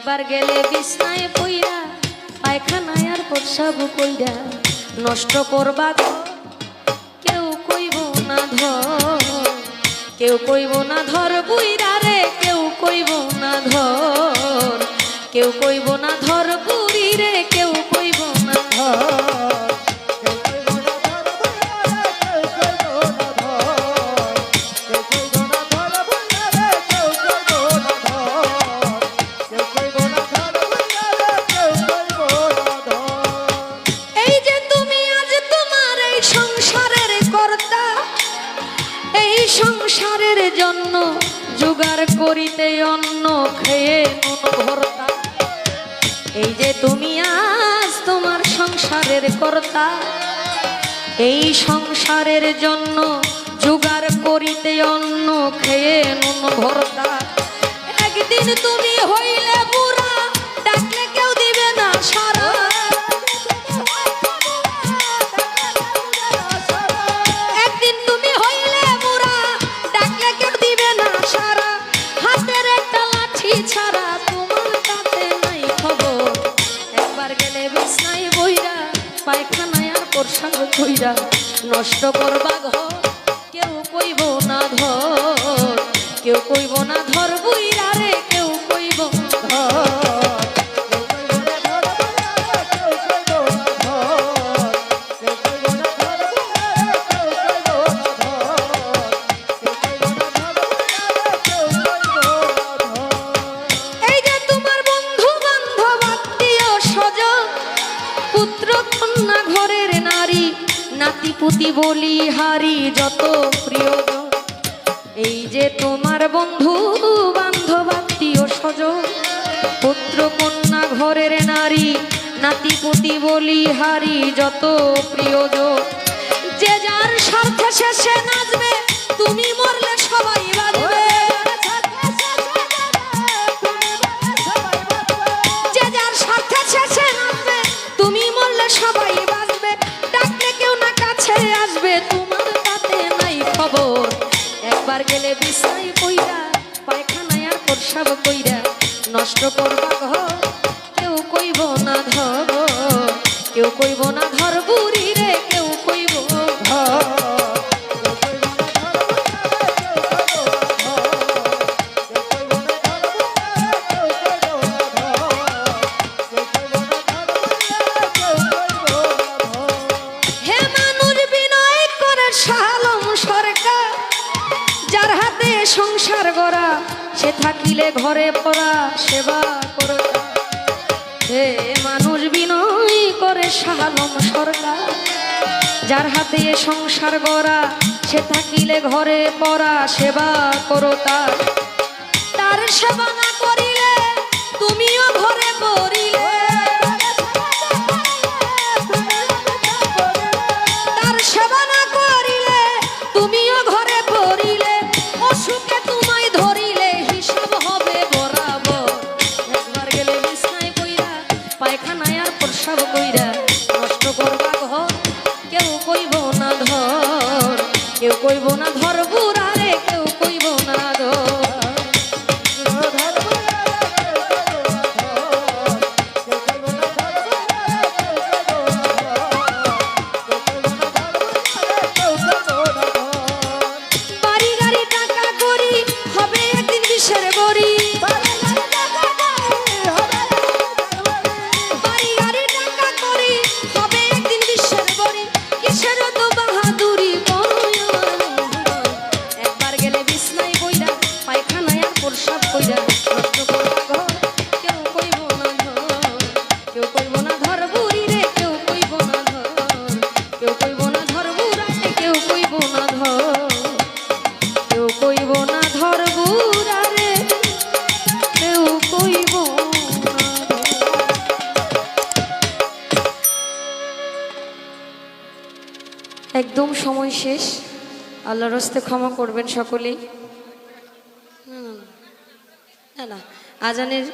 একবার গেলে বিছনায় পইরা পায়খানায় আর প্রসাব কইরা নষ্ট করবা কেউ কইব না ধর, কেউ কইব না ধর বুইরা রে, কেউ কইব না ধর, কেউ কইব না ধর বুড়ি রে, কেউ কইব না ধর। সংসারের জন্য জোগাড় করিতে অন্ন খেয়ে নুন ভর্তা, এই যে তুমি আজ তোমার সংসারের কর্তা, এই সংসারের জন্য জোগাড় করিতে অন্ন খেয়ে নুন ভর্তা। একদিন তুমি হইলে বুড়া, ডাকলে কেউ দিবে না সারা, একদিন তুমি হইলে বুড়া, ডাকলে কেউ দিবে না সারা, হাতের একটা লাঠি ছাড়া তোমার কাছে নাই খবর। একবার গেলে বিছনায় বইরা পায়খানায় আর প্রসাব কইরা নষ্ট করবা ঘর, কেউ কইব না ধর, কেউ কইব না ধর বুইরা রে, কেউ কইব ধর। নাতিপুতি বলি হারি যত প্রিয়জন, এই যে তোমার বন্ধু বান্ধব আত্মীয় স্বজন, পুত্র কন্যা ঘরের নারী, নাতিপুতি বলি হারি যত প্রিয়জন, যে যার স্বার্থে শেষে নাচবে, তুমি মরলে সবাই বাঁচবে, যে যার স্বার্থে শেষে নাচবে, তুমি মরলে সবাই বাঁচবে, ডাকলে কেউ না কাছে আসবে, তোমার তাতে নাই খবর। একবার গেলে বিছনায় পইরা পায়খানায় আর প্রসাব কইরা নষ্ট করবা ঘর, কেউ কইব না ধর, কেউ কইব না ধর বুড়ি রে, কেউ কইব ধর। সংসার গড়া সে থাকিলে ঘরে পড়া সেবা করে, হে মানুষ বিনয় করে শালম সরকার, যার হাতে সংসার গড়া সে থাকিলে ঘরে পড়া সেবা করো তার, তার সেবা না করিলে তুমিও ঘরে পড়িলে, তার সেবা না করিলে তুমিও ঘরে পড়িলে, অসুখে তোমায় ধরিলে হিসাব হবে বরাবর। একবার গেলে বিছনায় পইরা পায়খানায় আর প্রসাব কইরা নষ্ট করবা ঘর, কেউ কইব না ধর, কেউ কইব না ধর বুড়া রে, কেউ কইব না ধর। একদম সময় শেষ, আল্লাহর হস্তে ক্ষমা করবেন সকলেই। না আজানের